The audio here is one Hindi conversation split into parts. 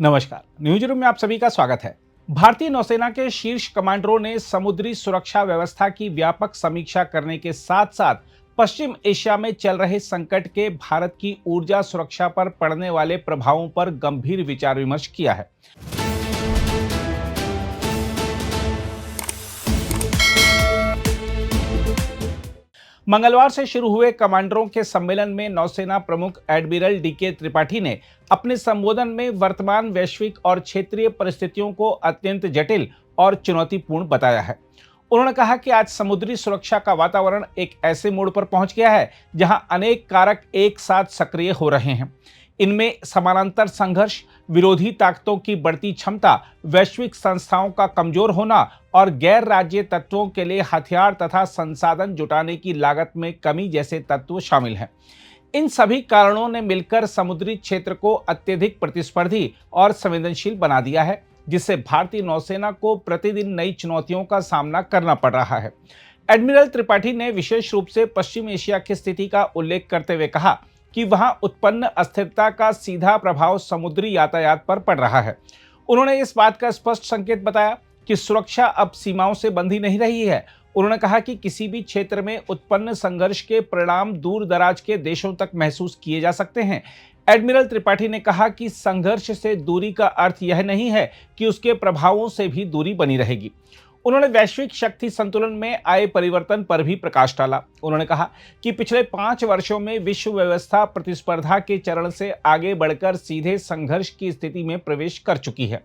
नमस्कार, न्यूज रूम में आप सभी का स्वागत है। भारतीय नौसेना के शीर्ष कमांडरों ने समुद्री सुरक्षा व्यवस्था की व्यापक समीक्षा करने के साथ साथ पश्चिम एशिया में चल रहे संकट के भारत की ऊर्जा सुरक्षा पर पड़ने वाले प्रभावों पर गंभीर विचार विमर्श किया है। मंगलवार से शुरू हुए कमांडरों के सम्मेलन में नौसेना प्रमुख एडमिरल डीके त्रिपाठी ने अपने संबोधन में वर्तमान वैश्विक और क्षेत्रीय परिस्थितियों को अत्यंत जटिल और चुनौतीपूर्ण बताया है। उन्होंने कहा कि आज समुद्री सुरक्षा का वातावरण एक ऐसे मोड़ पर पहुंच गया है जहां अनेक कारक एक साथ सक्रिय हो रहे हैं। इनमें समानांतर संघर्ष, विरोधी ताकतों की बढ़ती क्षमता, वैश्विक संस्थाओं का कमजोर होना और गैर राज्य तत्वों के लिए हथियार तथा संसाधन जुटाने की लागत में कमी जैसे तत्व शामिल हैं। इन सभी कारणों ने मिलकर समुद्री क्षेत्र को अत्यधिक प्रतिस्पर्धी और संवेदनशील बना दिया है, जिससे भारतीय नौसेना को प्रतिदिन नई चुनौतियों का सामना करना पड़ रहा है। एडमिरल त्रिपाठी ने विशेष रूप से पश्चिम एशिया की स्थिति का उल्लेख करते हुए कहा कि वहां उत्पन्न अस्थिरता का सीधा प्रभाव समुद्री यातायात पर पड़ रहा है। उन्होंने इस बात का स्पष्ट संकेत बताया कि सुरक्षा अब सीमाओं से बंधी नहीं रही है। उन्होंने कहा कि किसी भी क्षेत्र में उत्पन्न संघर्ष के परिणाम दूर दराज के देशों तक महसूस किए जा सकते हैं। एडमिरल त्रिपाठी ने कहा कि संघर्ष से दूरी का अर्थ यह नहीं है कि उसके प्रभावों से भी दूरी बनी रहेगी। उन्होंने वैश्विक शक्ति संतुलन में आए परिवर्तन पर भी प्रकाश डाला। उन्होंने कहा कि पिछले 5 वर्षों में विश्व व्यवस्था प्रतिस्पर्धा के चरण से आगे बढ़कर सीधे संघर्ष की स्थिति में प्रवेश कर चुकी है।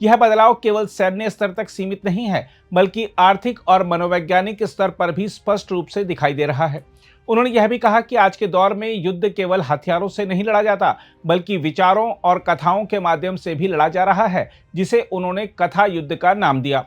यह बदलाव केवल सैन्य स्तर तक सीमित नहीं है, बल्कि आर्थिक और मनोवैज्ञानिक स्तर पर भी स्पष्ट रूप से दिखाई दे रहा है। उन्होंने यह भी कहा कि आज के दौर में युद्ध केवल हथियारों से नहीं लड़ा जाता, बल्कि विचारों और कथाओं के माध्यम से भी लड़ा जा रहा है, जिसे उन्होंने कथा युद्ध का नाम दिया।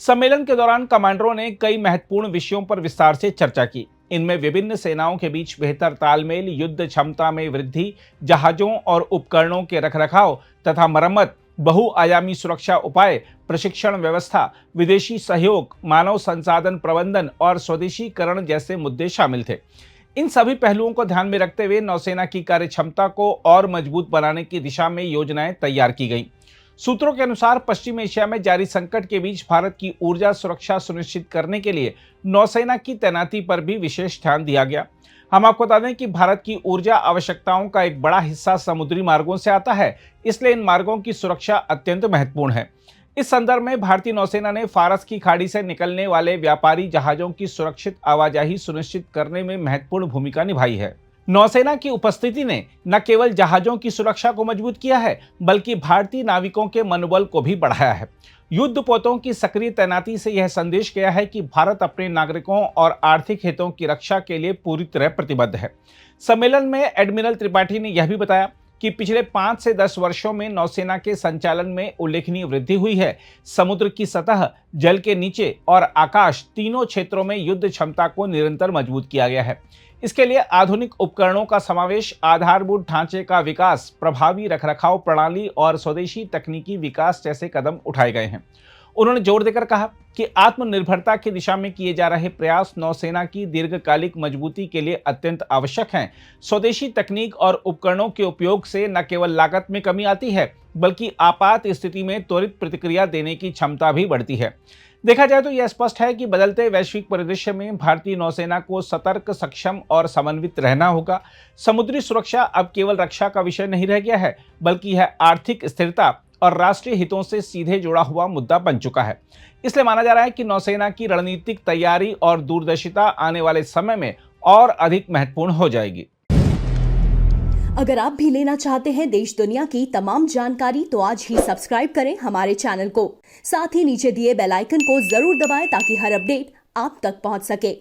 सम्मेलन के दौरान कमांडरों ने कई महत्वपूर्ण विषयों पर विस्तार से चर्चा की। इनमें विभिन्न सेनाओं के बीच बेहतर तालमेल, युद्ध क्षमता में वृद्धि, जहाजों और उपकरणों के रखरखाव तथा मरम्मत, बहुआयामी सुरक्षा उपाय, प्रशिक्षण व्यवस्था, विदेशी सहयोग, मानव संसाधन प्रबंधन और स्वदेशीकरण जैसे मुद्दे शामिल थे। इन सभी पहलुओं को ध्यान में रखते हुए नौसेना की कार्यक्षमता को और मजबूत बनाने की दिशा में योजनाएं तैयार की गईं। सूत्रों के अनुसार पश्चिम एशिया में जारी संकट के बीच भारत की ऊर्जा सुरक्षा सुनिश्चित करने के लिए नौसेना की तैनाती पर भी विशेष ध्यान दिया गया। हम आपको बता दें कि भारत की ऊर्जा आवश्यकताओं का एक बड़ा हिस्सा समुद्री मार्गों से आता है, इसलिए इन मार्गों की सुरक्षा अत्यंत महत्वपूर्ण है। इस संदर्भ में भारतीय नौसेना ने फारस की खाड़ी से निकलने वाले व्यापारी जहाजों की सुरक्षित आवाजाही सुनिश्चित करने में महत्वपूर्ण भूमिका निभाई है। नौसेना की उपस्थिति ने न केवल जहाजों की सुरक्षा को मजबूत किया है, बल्कि भारतीय नाविकों के मनोबल को भी बढ़ाया है। युद्धपोतों की सक्रिय तैनाती से यह संदेश गया है कि भारत अपने नागरिकों और आर्थिक हितों की रक्षा के लिए पूरी तरह प्रतिबद्ध है। सम्मेलन में एडमिरल त्रिपाठी ने यह भी बताया कि पिछले 5 से 10 वर्षों में नौसेना के संचालन में उल्लेखनीय वृद्धि हुई है। समुद्र की सतह, जल के नीचे और आकाश तीनों क्षेत्रों में युद्ध क्षमता को निरंतर मजबूत किया गया है। इसके लिए आधुनिक उपकरणों का समावेश, आधारभूत ढांचे का विकास, प्रभावी रखरखाव प्रणाली और स्वदेशी तकनीकी विकास जैसे कदम उठाए गए हैं। उन्होंने जोर देकर कहा कि आत्मनिर्भरता की दिशा में किए जा रहे प्रयास नौसेना की दीर्घकालिक मजबूती के लिए अत्यंत आवश्यक हैं। स्वदेशी तकनीक और उपकरणों के उपयोग से न केवल लागत में कमी आती है, बल्कि आपात स्थिति में त्वरित प्रतिक्रिया देने की क्षमता भी बढ़ती है। देखा जाए तो यह स्पष्ट है कि बदलते वैश्विक परिदृश्य में भारतीय नौसेना को सतर्क, सक्षम और समन्वित रहना होगा। समुद्री सुरक्षा अब केवल रक्षा का विषय नहीं रह गया है, बल्कि यह आर्थिक स्थिरता और राष्ट्रीय हितों से सीधे जुड़ा हुआ मुद्दा बन चुका है। इसलिए माना जा रहा है कि नौसेना की रणनीतिक तैयारी और दूरदर्शिता आने वाले समय में और अधिक महत्वपूर्ण हो जाएगी। अगर आप भी लेना चाहते हैं देश दुनिया की तमाम जानकारी, तो आज ही सब्सक्राइब करें हमारे चैनल को। साथ ही नीचे दिए बेल आइकन को जरूर दबाएं ताकि हर अपडेट आप तक पहुंच सके।